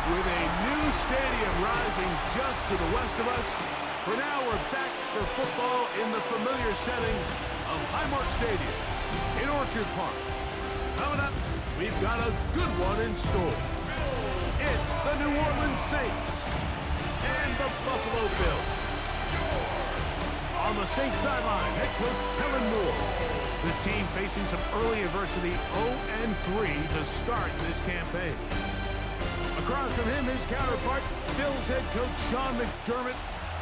With a new stadium rising just to the west of us, for now we're back for football in the familiar setting of Highmark Stadium in Orchard Park. Coming up, we've got a good one in store. It's the New Orleans Saints and the Buffalo Bills. On the Saints sideline, head coach Kellen Moore. This team facing some early adversity, 0-3 to start this campaign. Across from him, his counterpart, Bills head coach Sean McDermott.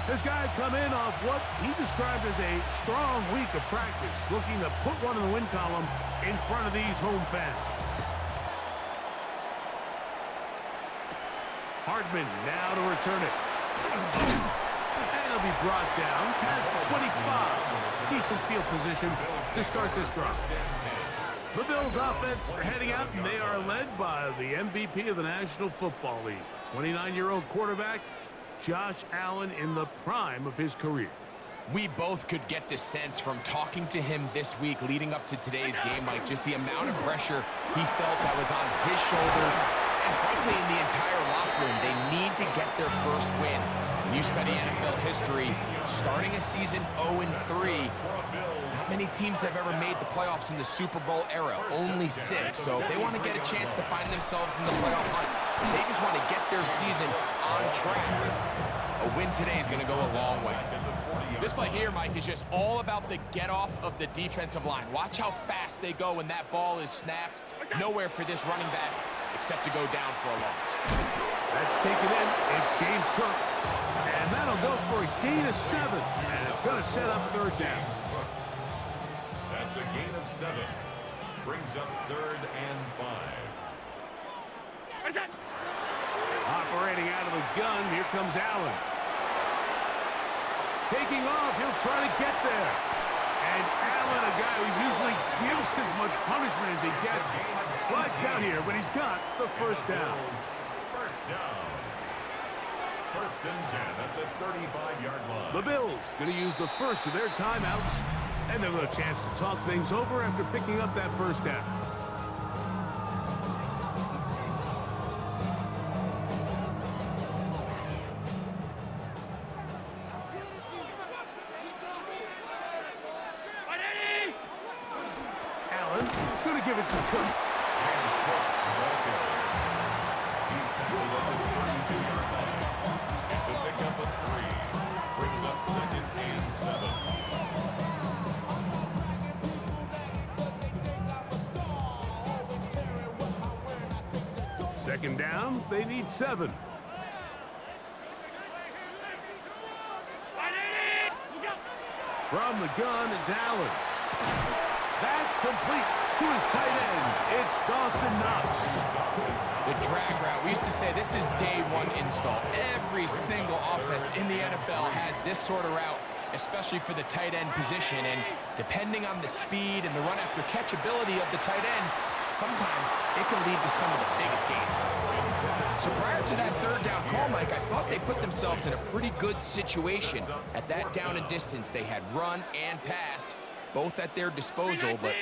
His guys come in off what he described as a strong week of practice, looking to put one in the win column in front of these home fans. Hardman now to return it. And it'll be brought down past the 25. Decent field position to start this drive. The Bills offense are heading out, and they are led by the MVP of the National Football League, 29-year-old quarterback Josh Allen in the prime of his career. We both could get the sense from talking to him this week leading up to today's game, like just the amount of pressure he felt that was on his shoulders, and frankly in the entire locker room. They need to get their first win. When you study NFL history, starting a season 0-3, not many teams have ever made the playoffs in the Super Bowl era, only 6. So if they want to get a chance to find themselves in the playoff hunt, they just want to get their season on track. A win today is going to go a long way. This play here, Mike, is just all about the get-off of the defensive line. Watch how fast they go when that ball is snapped. Nowhere for this running back except to go down for a loss. That's taken in. It's James Cook. And that'll go for a gain of 7. And it's going to set up third down. That's a gain of 7. Brings up 3rd and 5. Operating out of the gun, here comes Allen. Taking off, he'll try to get there. And Allen, a guy who usually gives as much punishment as he gets, slides down here, but he's got the first down. First down. 1st and 10 at the 35-yard line. The Bills going to use the first of their timeouts, and they'll have a chance to talk things over after picking up that first down. Allen going to give it to Cook. James Cook, he's tackled at the 32-yard line. It's a pickup of 3. Brings up 2nd and 7. Second down, they need 7. From the gun, it's Allen. That's complete to his tight end. It's Dawson Knox. The drag route. We used to say this is day 1 install. Every single offense in the NFL has this sort of route, especially for the tight end position. And depending on the speed and the run after catch ability of the tight end, sometimes it can lead to some of the biggest gains. So prior to that 3rd down call, Mike, I thought they put themselves in a pretty good situation. At that down and distance, they had run and pass both at their disposal, but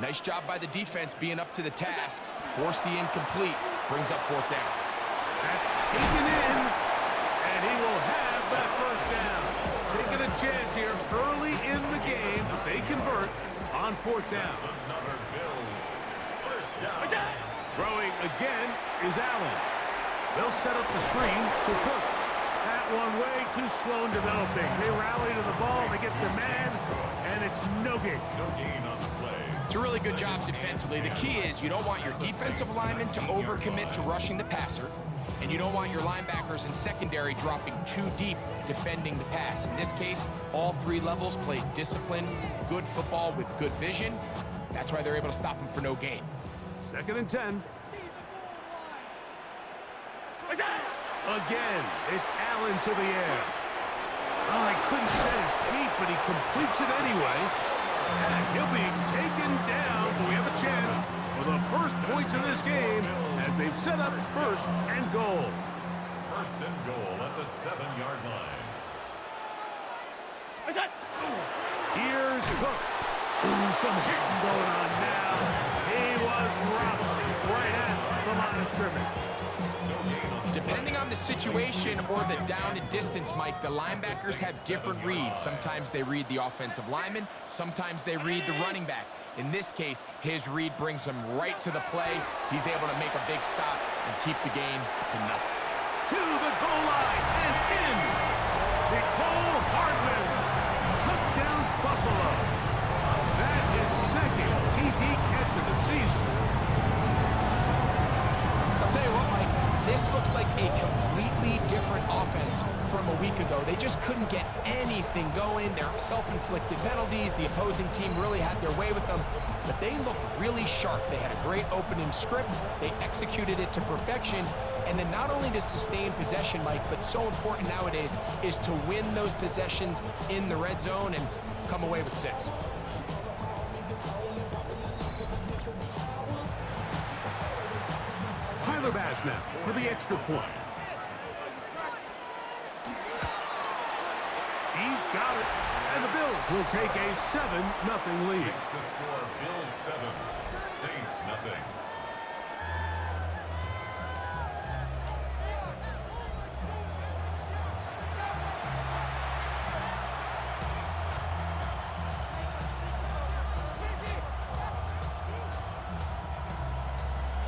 nice job by the defense being up to the task. Force the incomplete, brings up 4th down. That's taken in, and he will have that first down. Taking a chance here early in the game, but they convert on 4th down. Another Bills. First down. Throwing again is Allen. They'll set up the screen to Cook. That one way too slow in developing. They rally to the ball, they get the man, and it's no gain. No gain on the play. It's a really good job defensively. The key is you don't want your defensive linemen to overcommit to rushing the passer, and you don't want your linebackers and secondary dropping too deep defending the pass. In this case, all 3 levels played disciplined, good football with good vision. That's why they're able to stop him for no gain. 2nd and 10. Again, it's Allen to the air. Oh, he couldn't set his feet, but he completes it anyway. And he'll be taken down. We have a chance for the first points of this game as they've set up 1st and goal. 1st and goal at the 7-yard line. Here's Cook. Ooh, some hitting going on now. He was rocked right at the line of scrimmage. Depending on the situation or the down and distance, Mike, the linebackers have different reads. Sometimes they read the offensive lineman, sometimes they read the running back. In this case, his read brings him right to the play. He's able to make a big stop and keep the game to nothing. To the goal line and in. Nicole Hardman. Touchdown, Buffalo. That is second TD catch of the season. I'll tell you what, Mike, this looks like a completely different offense from a week ago. They just couldn't get anything going. They're self-inflicted penalties. The opposing team really had their way with them, but they looked really sharp. They had a great opening script. They executed it to perfection. And then not only to sustain possession, Mike, but so important nowadays is to win those possessions in the red zone and come away with 6. Tyler Bass now for the extra point. He's got it. And the Bills will take a 7-0 lead. Makes the score Bills 7, Saints nothing.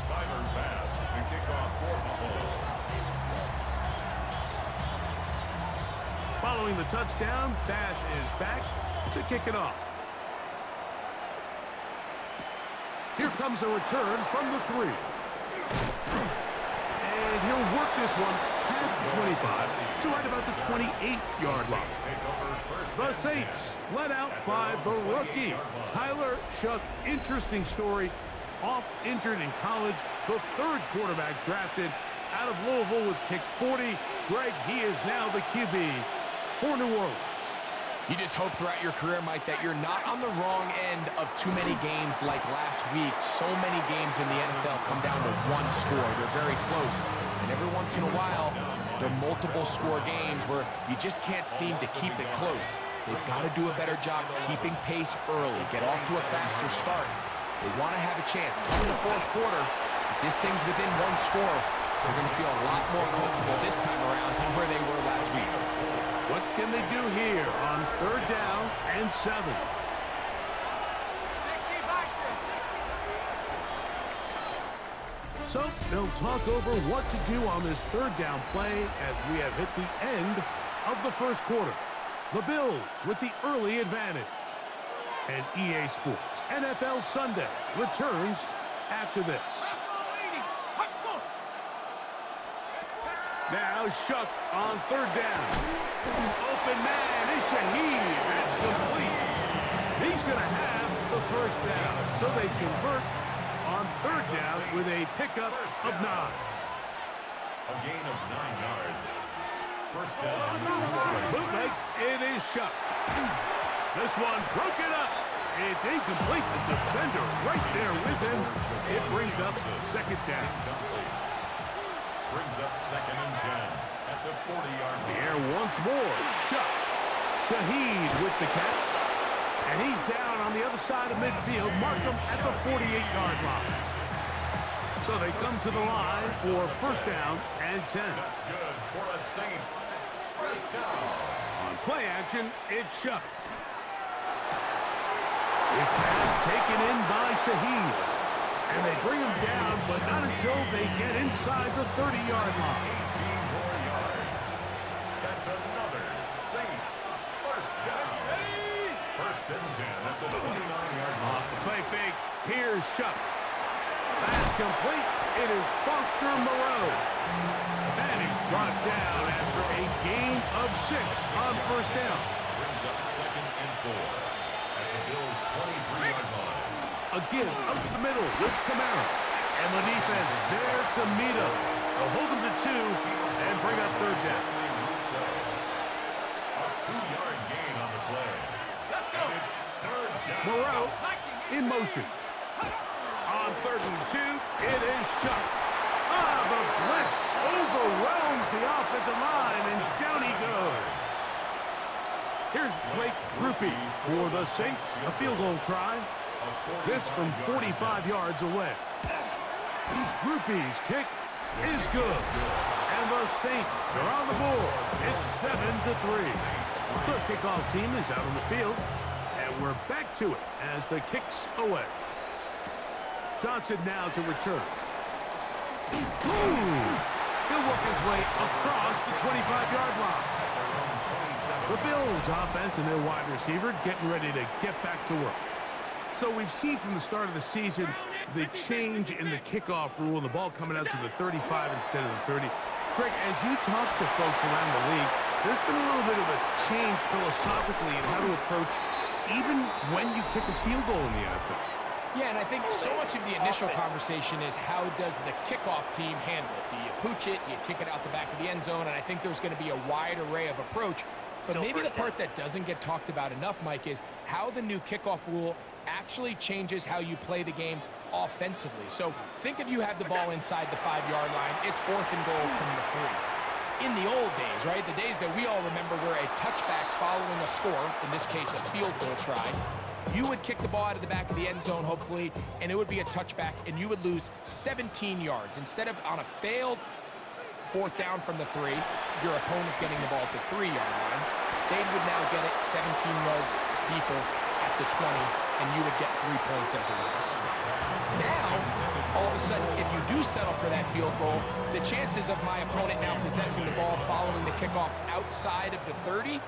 Tyler Bass to kick off for Buffalo. Following the touchdown, Bass is back to kick it off. Here comes a return from the 3. And he'll work this one past the 25 to right about the 28-yard line. The Saints led out by the rookie, Tyler Shough. Interesting story. Oft injured in college, the 3rd quarterback drafted out of Louisville with pick 40. Greg, he is now the QB for New Orleans. You just hope throughout your career, Mike, that you're not on the wrong end of too many games like last week. So many games in the NFL come down to one score. They're very close. And every once in a while, there are multiple score games where you just can't seem to keep it close. They've got to do a better job keeping pace early, get off to a faster start. They want to have a chance. Come the 4th quarter, if this thing's within one score, they're going to feel a lot more comfortable this time around than where they were last week. What can they do here on 3rd down and 7? So they'll talk over what to do on this 3rd down play as we have hit the end of the 1st quarter. The Bills with the early advantage. And EA Sports NFL Sunday returns after this. Now Shough on 3rd down. Open man is Shaheed. That's complete. He's going to have the 1st down. So they convert on 3rd down with a pickup of 9. A gain of 9 yards. 1st down. Bootleg, it is Shough. This one broken up. It's incomplete. The defender right there with him. It brings up 2nd down. Brings up 2nd and 10 at the 40-yard line. The air once more. Shough. Shaheed with the catch. And he's down on the other side of midfield. Mark him at the 48-yard line. So they come to the line for 1st down and 10. That's good for the Saints. 1st down. On play action, it's Shough. His pass taken in by Shaheed. And they bring him down, but not until they get inside the 30-yard line. 18 more yards. That's another Saints 1st down. 1st and 10 at the 29-yard line. Off the play fake, here's Shough. That's complete. It is Foster Moreau. And he's brought down after a gain of 6 on 1st down. Brings up 2nd and 4 at the Bills' 23-yard line. Again, up the middle with Kamara. And the defense there to meet him. They'll hold him to 2 and bring up 3rd down. A 2-yard gain on the play. Let's go. And it's 3rd down. Moreau in motion. On 3rd and 2, it is Shough. The blitz overwhelms the offensive line, and down he goes. Here's Blake Grupe for the Saints. A field goal try. This from 45 yards away. Grupe's kick is good. And Saints are on the board. It's 7-3. The kickoff team is out on the field, and we're back to it as the kick's away. Johnson now to return. He'll work his way across the 25-yard line. The Bills offense and their wide receiver getting ready to get back to work. So we've seen from the start of the season the change in the kickoff rule, the ball coming out to the 35 instead of the 30. Greg, as you talk to folks around the league, there's been a little bit of a change philosophically in how to approach even when you kick a field goal in the NFL. Yeah, and I think so much of the initial conversation is how does the kickoff team handle it? Do you pooch it? Do you kick it out the back of the end zone? And I think there's going to be a wide array of approach. But maybe the part that doesn't get talked about enough, Mike, is how the new kickoff rule actually changes how you play the game offensively. So think if you have the ball inside the 5-yard line, it's 4th and goal from the 3. In the old days, right, the days that we all remember were a touchback following a score, in this case a field goal try, you would kick the ball out of the back of the end zone, hopefully, and it would be a touchback, and you would lose 17 yards. Instead of on a failed 4th down from the 3, your opponent getting the ball at the 3-yard line, they would now get it 17 yards deeper at the 20, and you would get 3 points as a result. Now, all of a sudden, if you do settle for that field goal, the chances of my opponent now possessing the ball following the kickoff outside of the 30,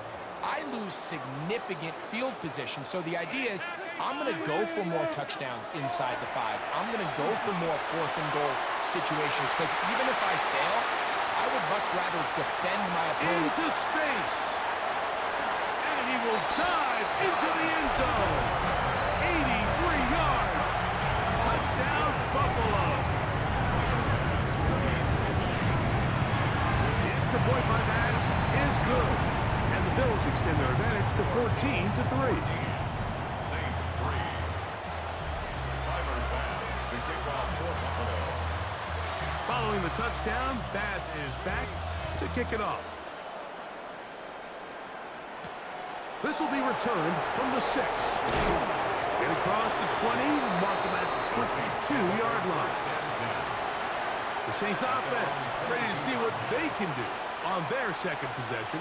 I lose significant field position. So the idea is I'm going to go for more touchdowns inside the 5. I'm going to go for more 4th and goal situations because even if I fail, I would much rather defend my opponent. Into space. And he will dive into the end zone. 83 yards. Touchdown, Buffalo. The extra point by Bass is good. And the Bills extend their advantage to 14-3. Saints 3. Tyler Bass to kick off for Buffalo. Following the touchdown, Bass is back to kick it off. This will be returned from the 6. Get across the 20, mark them at the 22-yard line. The Saints offense ready to see what they can do on their second possession.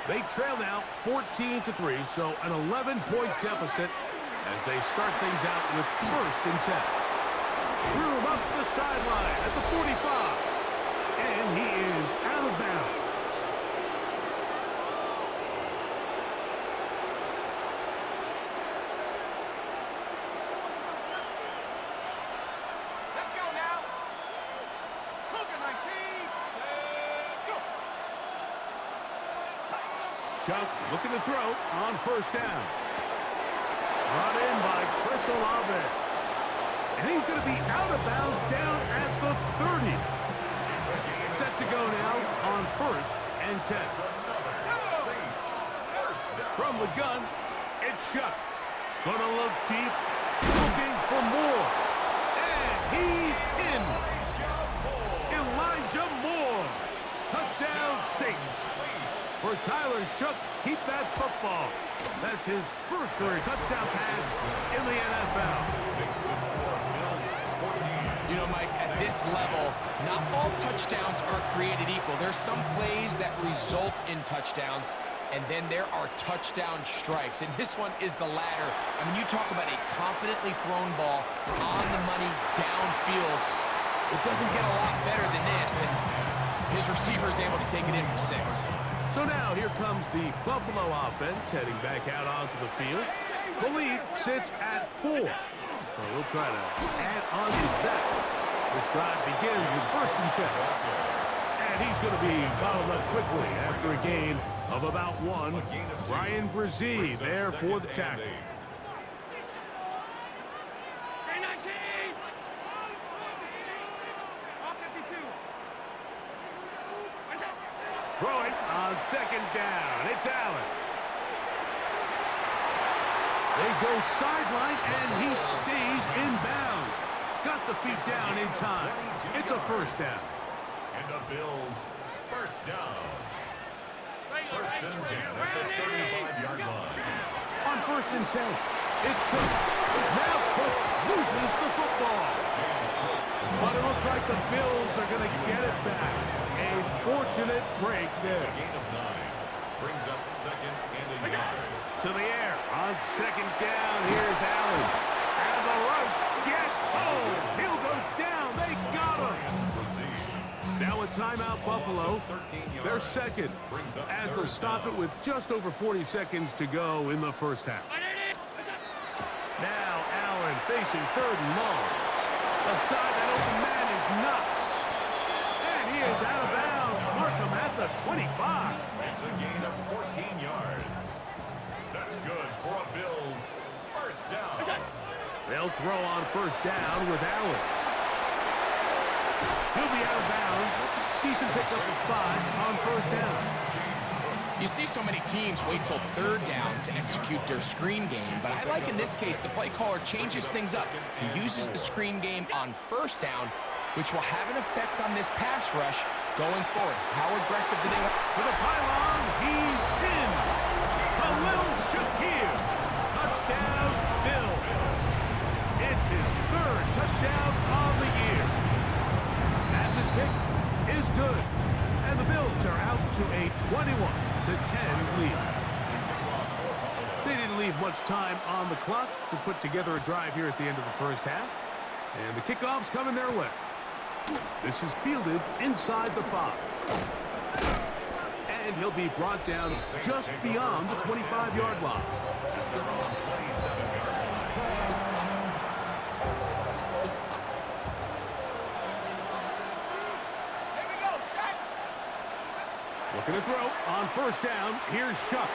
They trail now 14-3, so an 11-point deficit as they start things out with 1st and 10. Threw him up the sideline at the 45. And he is out of bounds. Let's go now. Coca 19. Go. Shuck looking to throw on 1st down. Brought in by Chris Olave. And he's going to be out of bounds down at the 30. Set to go now on 1st and 10. Saints first down. From the gun, it's Shuck. Gonna look deep, looking for more. And he's in. Elijah Moore. Touchdown, Saints. For Tyler Shuck, keep that football. That's his first career touchdown pass in the NFL. You know, Mike, at this level, not all touchdowns are created equal. There's some plays that result in touchdowns, and then there are touchdown strikes. And this one is the latter. I mean, you talk about a confidently thrown ball on the money downfield. It doesn't get a lot better than this, and his receiver is able to take it in for 6. So now here comes the Buffalo offense heading back out onto the field. The lead sits at 4. So we'll try to add on to that. This drive begins with 1st and 10. And he's going to be bottled up quickly after a gain of about 1. Brian Brzee there for the tackle. Throw it on 2nd down. It's Allen. They go sideline, and he stays in bounds. Got the feet down in time. It's a 1st down. And the Bills first down. 1st and 10 at the 35-yard line. On 1st and 10, it's Cook. Now Cook loses the football. But it looks like the Bills are going to get it back. A fortunate unfortunate break It's a there. gain of 9. Brings up second and a yard. To the air on second down. Here's Allen. And the rush gets home. He'll go down. They got him. Now a timeout, Buffalo. They're second, as they'll stop it with just over 40 seconds to go in the first half. Now Allen facing third and long. Aside that open man is Knox. And he is out of bounds. Markham at the 25. It's a gain of 14 yards. That's good for a Bills first down. They'll throw on first down with Allen. He'll be out of bounds. That's a decent pickup of 5 on first down. You see so many teams wait till third down to execute their screen game, but I like in this case the play caller changes things up. He uses the screen game on first down, which will have an effect on this pass rush going forward. How aggressive do they want? To the pylon, he's in. Khalil Shakir. Touchdown, Bills. It's his third touchdown on the year. As his kick is good. And the Bills are out to a 21-10 lead. They didn't leave much time on the clock to put together a drive here at the end of the first half. And the kickoff's coming their way. This is fielded inside the 5. And he'll be brought down just beyond the 25-yard line. They're on 27-yard line. Looking to throw on first down. Here's Shuck.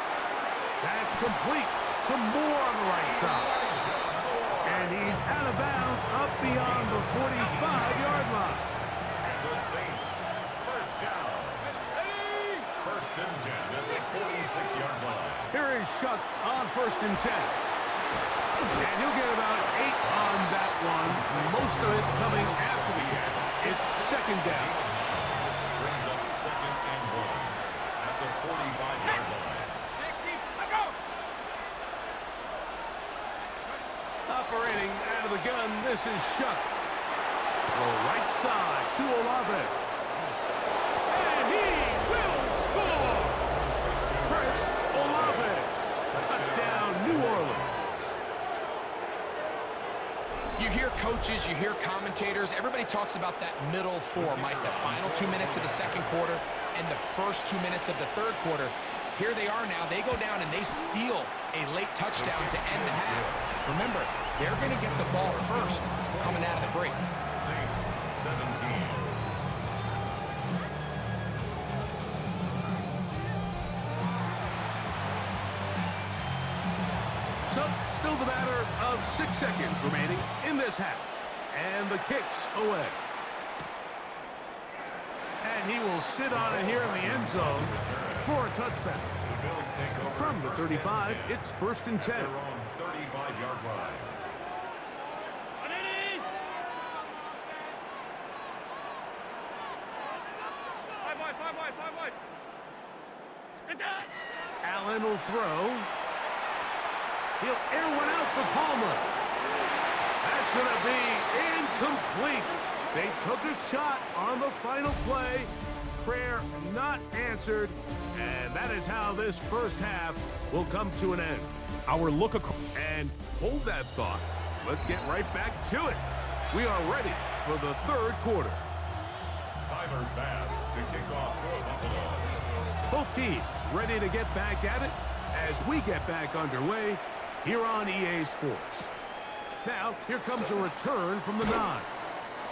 That's complete to Moore on the right side. And he's out of bounds up beyond the 45-yard line. The Saints first down. First and 10 at the 46-yard line. Here is Shuck on first and 10. And he'll get about 8 on that one. Most of it coming after the catch. It's second down. Brings up second and 1 at the 45-yard line. 60, let go! Operating out of the gun, this is Shuck. Throw right side to Olave. And he will score! Chris Olave. Touchdown, New Orleans. You hear coaches, you hear commentators, everybody talks about that middle 4, Mike, the final 2 minutes of the second quarter and the first 2 minutes of the third quarter. Here they are now. They go down and they steal a late touchdown to end the half. Remember, they're going to get the ball first coming out of the break. Saints 17. So, still the matter of 6 seconds remaining in this half. And the kick's away. And he will sit on it here in the end zone for a touchback. The Bills take over From the first and 35, 10 it's first and 10. at their own 35-yard line. Five wide. Allen will throw. He'll air one out for Palmer. That's going to be incomplete. They took a shot on the final play. Prayer not answered. And that is how this first half will come to an end. Our look across. And hold that thought. Let's get right back to it. We are ready for the third quarter. Tyler Bass to kick off for Buffalo. Both teams ready to get back at it as we get back underway here on EA Sports. Now, here comes a return from the 9.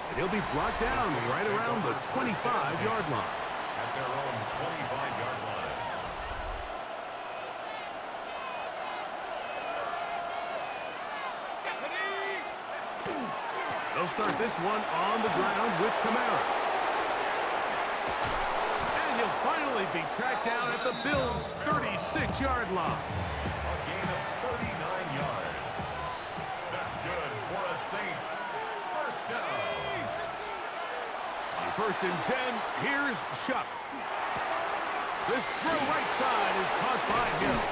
And he'll be brought down right around the 25-yard line. At their own 25-yard line. They'll start this one on the ground with Kamara. And he'll finally be tracked down at the Bills' 36-yard line. A gain of 39 yards. That's good for a Saints first down. On first and 10, here's Shuck. This throw right side is caught by Hill.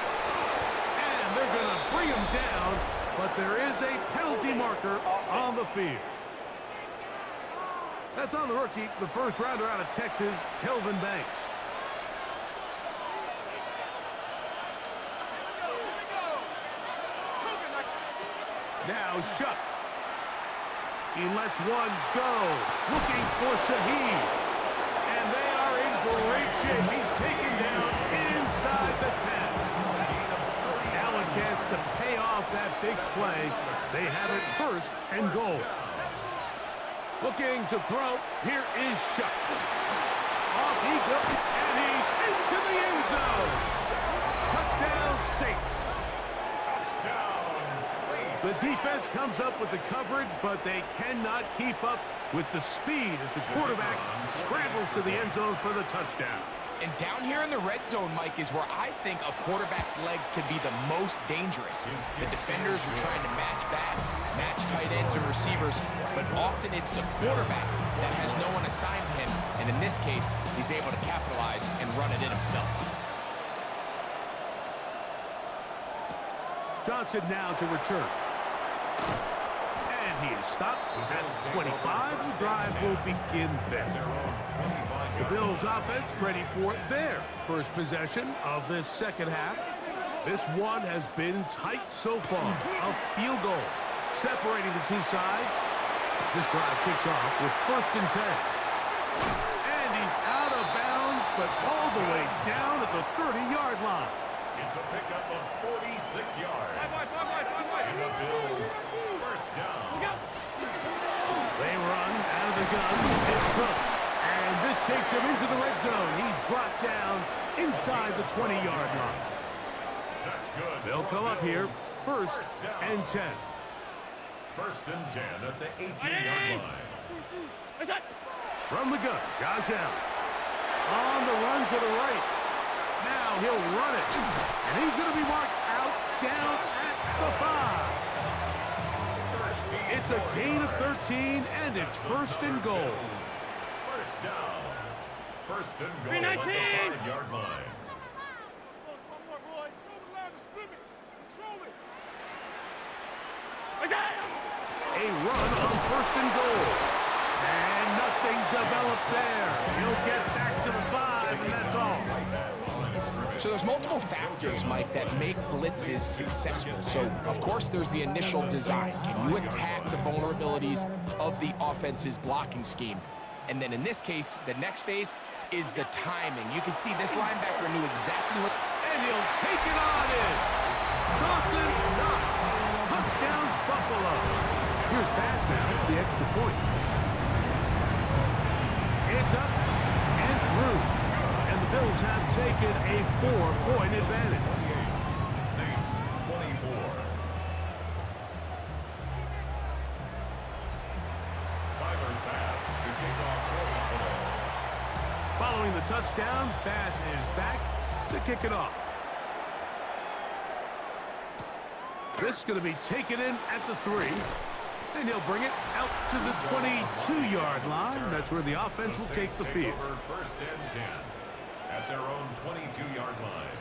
And they're going to bring him down, but there is a penalty marker on the field. That's on the rookie, the first rounder out of Texas, Kelvin Banks. Now Shuck. He lets one go. Looking for Shaheed. And they are in great shape. He's taken down inside the 10. Now a chance to pay off that big play. They have it first and goal. Looking to throw. Here is Shuck. Off he goes. And he's into the end zone. Touchdown Saints. The defense comes up with the coverage, but they cannot keep up with the speed as the quarterback scrambles to the end zone for the touchdown. And down here in the red zone, Mike, is where I think a quarterback's legs can be the most dangerous. The defenders are trying to match backs, match tight ends and receivers, but often it's the quarterback that has no one assigned to him, and in this case, he's able to capitalize and run it in himself. Johnson now to return. And he is stopped at 25. The drive will begin there. The Bills offense ready for their first possession of this second half. This one has been tight so far. A field goal separating the two sides. This drive kicks off with 1st and 10. And he's out of bounds, but all the way down at the 30-yard line. It's a pickup of 46 yards. And the Bills first down. They run out of the gun. It's Cook. And this takes him into the red zone. He's brought down inside the 20-yard line. That's good. They'll come up here, 1st and 10. 1st and 10 at the 18-yard line. From the gun, Josh Allen. On the run to the right. Now he'll run it. And he's going to be marked out down at the 5. It's a gain of 13, and it's 1st and goal. First down. 1st and goal at the 5-yard line. A run on 1st and goal. And nothing developed there. He'll get back to the 5, and that's all. So there's multiple factors, Mike, that make blitzes successful. So, of course, there's the initial design. Can you attack the vulnerabilities of the offense's blocking scheme? And then in this case, the next phase is the timing. You can see this linebacker knew exactly what... And he'll take it on in. Dawson Knox. Touchdown, Buffalo. Here's pass now for the extra point. It's up and through. And the Bills have taken a 4-point advantage. Saints 24. Tyler Bass to kick off for the ball. Following the touchdown, Bass is back to kick it off. This is going to be taken in at the 3. And he'll bring it out to the 22-yard line. That's where the offense will take the field. 1st and 10 at their own 22-yard line.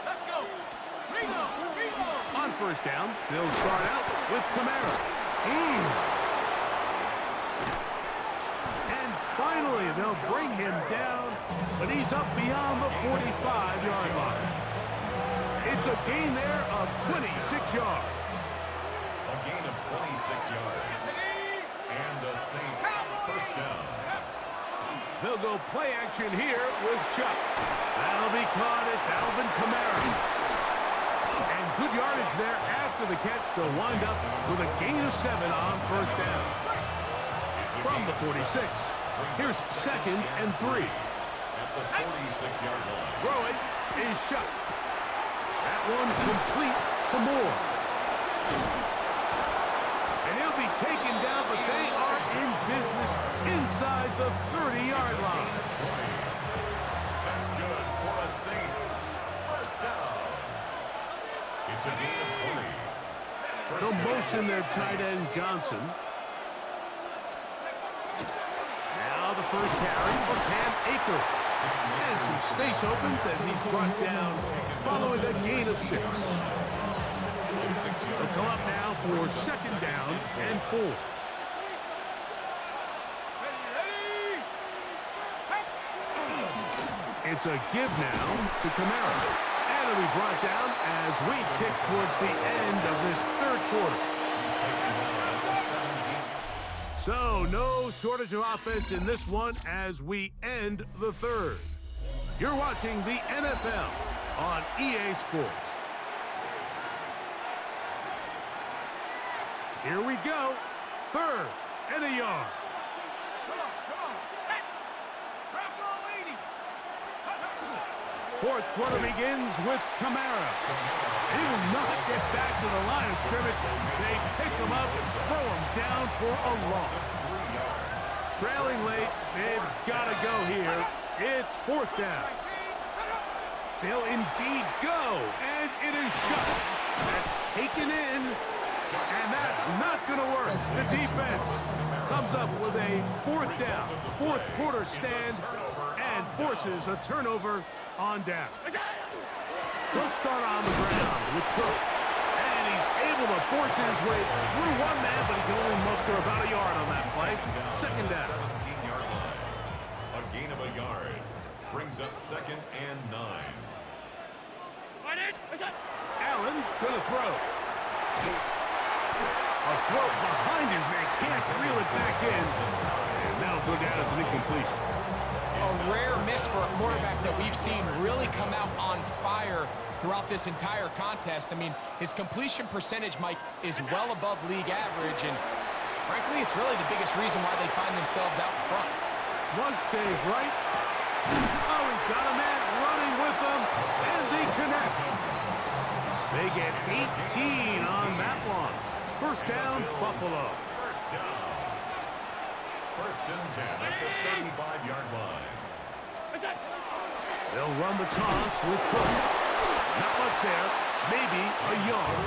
Let's go. Ringo. On 1st down, they'll start out with Kamara. And finally, they'll bring him down, but he's up beyond the 45-yard line. It's a gain there of 26 yards. A gain of 26 yards. And the Saints first down. They'll go play action here with Chuck. That'll be caught. It's Alvin Kamara. And good yardage there after the catch. They'll wind up with a gain of 7 on 1st down. From the 46, here's 2nd and 3. At the 46-yard line. Throwing is Chuck. That one complete to Moore. And he'll be taken down, but they are in business inside the 30-yard line. That's good for the Saints. First down. It's a gain of 20. No motion there, tight end Johnson. Now the first carry for Cam Akers. And some space opens as he's brought down following a gain of 6. They'll come up now for second down and 4. It's a give now to Kamara. And it'll be brought down as we tick towards the end of this third quarter. So, no shortage of offense in this one as we end the third. You're watching the NFL on EA Sports. Here we go. Third and a yard. Come on, set. Drop ball 80. Fourth quarter begins with Kamara. He will not get back to the line of scrimmage. They pick him up and throw him down for a loss. Trailing late, they've got to go here. It's fourth down. They'll indeed go, and it is shut. That's taken in, and that's not going to work. The defense comes up with a fourth down, fourth quarter stand, and forces a turnover on down. He'll start on the ground with Cook. And he's able to force his way through one man, but he can only muster about a yard on that play. Second down. 17-yard line. A gain of a yard. Brings up second and 9. Allen gonna throw. A throw behind his man. Can't reel it back in. And that'll go down as an incompletion. A rare miss for a quarterback that we've seen really come out on fire throughout this entire contest. I mean, his completion percentage, Mike, is well above league average, and frankly, it's really the biggest reason why they find themselves out in front. Flush stays right. Oh, he's got a man running with them, and they connect. They get 18 on that one. First down, Buffalo. First down. First and 10 at the 35-yard line. They'll run the toss with Cook. Not much there. Maybe a yard.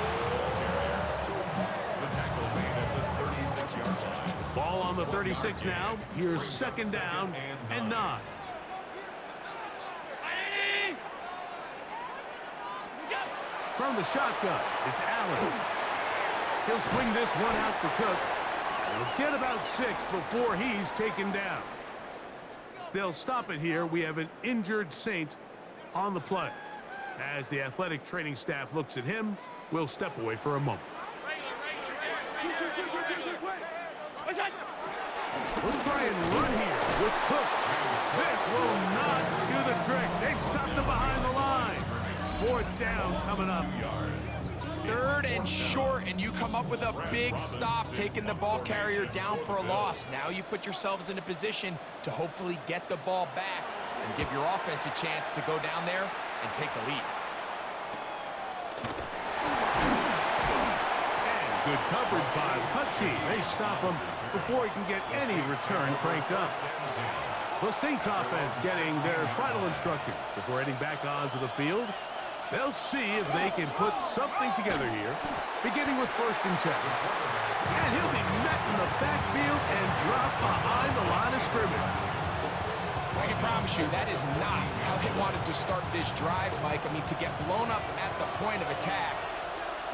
The tackle made at the 36-yard line. Ball on the 36 now. Here's second down and 9. From the shotgun, it's Allen. He'll swing this one out to Cook. He'll get about 6 before he's taken down. They'll stop it here. We have an injured Saint on the play. As the athletic training staff looks at him, we'll step away for a moment. We'll try and run here with Cook. This will not do the trick. They've stopped him behind the line. Fourth down coming up. Third and short, and you come up with a big stop, taking the ball carrier down for a loss. Now you put yourselves in a position to hopefully get the ball back and give your offense a chance to go down there and take the lead. And good coverage by the punt team. They stop him before he can get any return cranked up. The Saints offense getting their final instructions before heading back onto the field. They'll see if they can put something together here, beginning with first and 10. And he'll be met in the backfield and dropped behind the line of scrimmage. I can promise you that is not how they wanted to start this drive, Mike. I mean, to get blown up at the point of attack,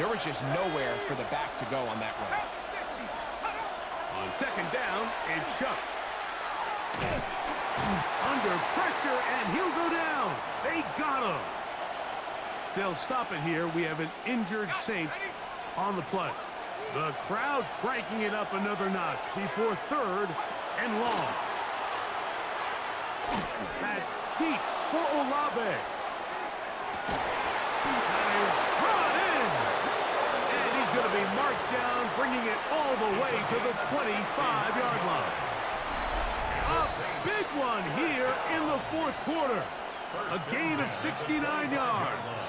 there was just nowhere for the back to go on that run. On second down, it's Chuck. Under pressure, and he'll go down. They got him. They'll stop it here. We have an injured Saint on the play. The crowd cranking it up another notch before third and long. That's deep for Olave. That is brought in. And he's going to be marked down, bringing it all the way to the 25-yard line. A big one here in the fourth quarter. A gain of 69 yards.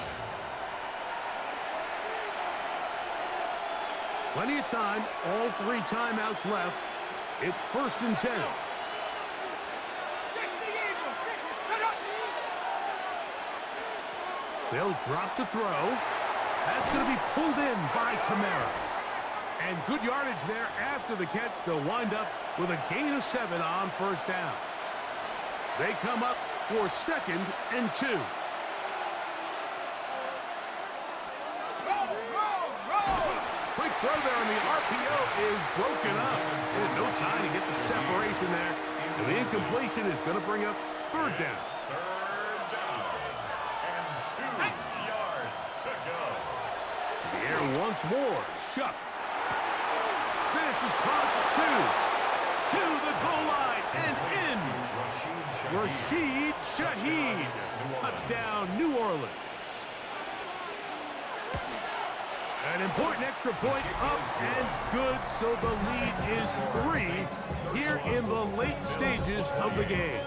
Plenty of time, all 3 timeouts left. It's first and 10. They'll drop to throw. That's going to be pulled in by Kamara. And good yardage there after the catch. They'll wind up with a gain of 7 on first down. They come up for 2nd and 2. Quick throw there, and the RPO is broken up. And no time to get the separation there. And the incompletion is going to bring up 3rd down. 3rd down. And 2 yards to go. The air once more. Shuck. This is caught at 2. To the goal line and in. Rashid Shaheed. Touchdown, New Orleans. An important extra point up and good, so the lead is 3 here in the late stages of the game.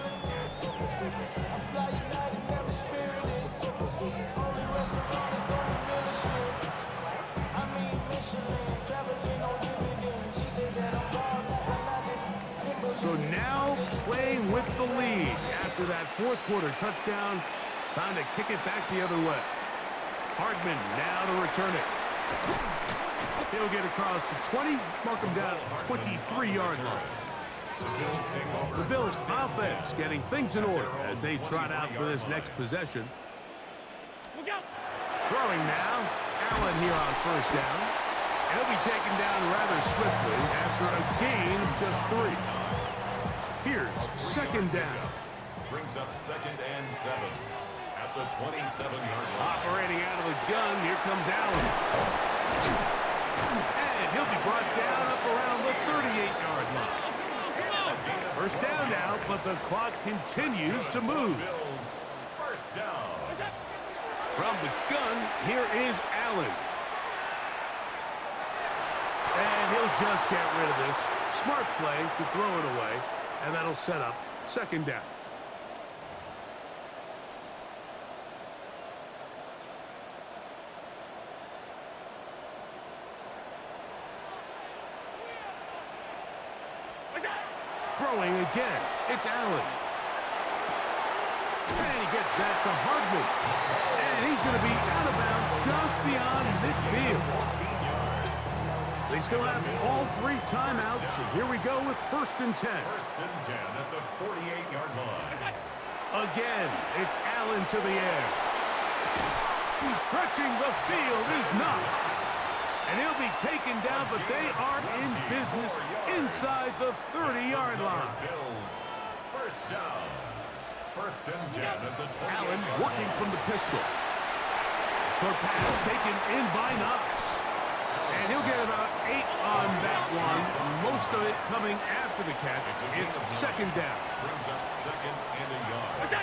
So now playing with the lead after that 4th quarter touchdown. Time to kick it back the other way. Hardman now to return it. He'll get across the 20, mark him down at the 23-yard line. The Bills offense getting things in order as they trot out for this next possession. Throwing now, Allen here on 1st down. He'll be taken down rather swiftly after a gain of just 3. Here's 2nd down. Brings up 2nd and 7 at the 27-yard line. Operating out of the gun, here comes Allen. And he'll be brought down up around the 38-yard line. 1st down now, but the clock continues to move. Bills, 1st down. From the gun, here is Allen. And he'll just get rid of this. Smart play to throw it away, and that'll set up 2nd down. Throwing again, it's Allen. And he gets that to Hardman. And he's going to be out of bounds just beyond midfield. They still have all 3 timeouts, and here we go with 1st and 10. 1st and 10 at the 48-yard line. Again, it's Allen to the air. He's stretching the field is nuts. And he'll be taken down, but they are in business inside the 30-yard line. Bills, 1st down. 1st and 10 at the 28-yard line. Allen working from the pistol. Short pass taken in by Knox. And he'll get about 8 on that one. Most of it coming after the catch. It's 2nd down. Brings up 2nd and a yard.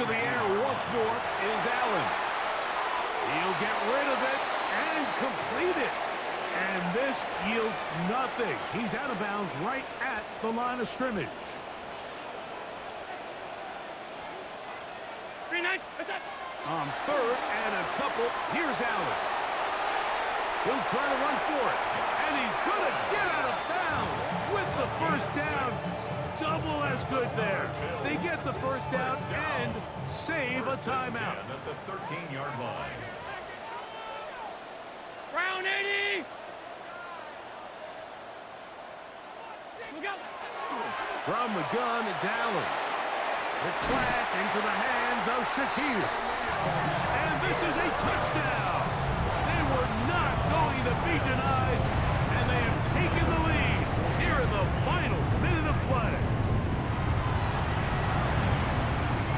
To the air once more is Allen. He'll get rid of it and complete it. And this yields nothing. He's out of bounds right at the line of scrimmage. On 3rd and a couple, here's Allen. He'll try to run for it. And he's going to get out of bounds with the 1st down. Double as good there. They get the 1st down and save a timeout. At the 13-yard line. Round 80. From the gun, it's Allen. It's slapped into the hands of Shakir. And this is a touchdown. They were not going to be denied, and they have taken the lead here in the final minute of play.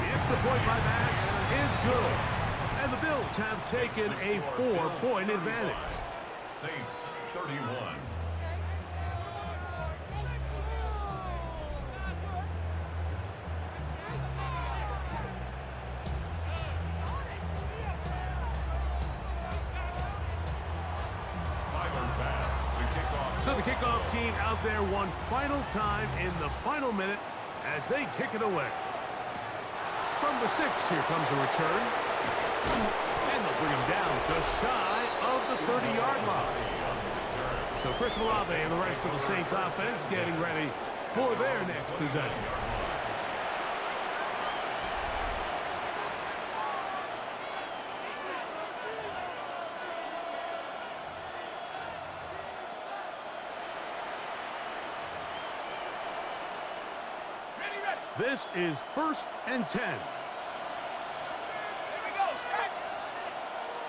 The extra point by Bass is good, and the Bills have taken a 4-point advantage. Saints, 31. So the kickoff team out there one final time in the final minute as they kick it away. From the 6, here comes a return. And they'll bring him down just shy of the 30-yard line. So Chris Olave and the rest of the Saints offense getting ready for their next possession. This is 1st and 10. Here we go. Set.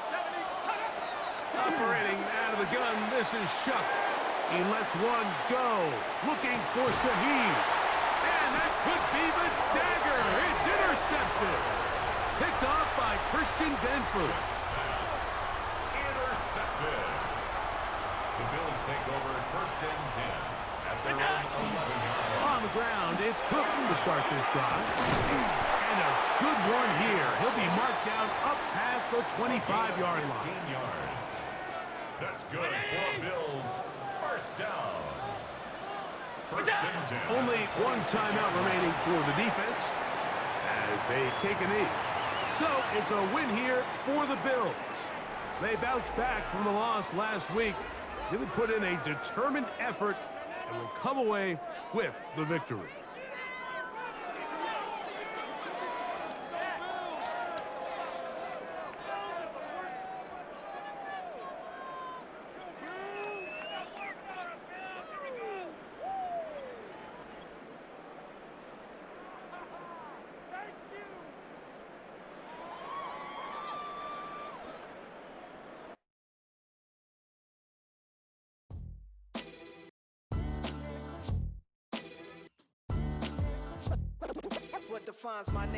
70. Operating out of the gun, this is Shuck. He lets one go, looking for Shaheed. And that could be the dagger. It's intercepted. Picked off by Christian Benford. Pass. Intercepted. The Bills take over 1st and 10 at their own 11-yard line. On the ground, it's Cook to start this drive. And a good one here. He'll be marked down up past the 25-yard line. 15 yards. That's good for Bills. 1st down. 1st and 10. Only one timeout remaining for the defense as they take a knee. So it's a win here for the Bills. They bounced back from the loss last week. Really put in a determined effort and will come away with the victory. What defines my name?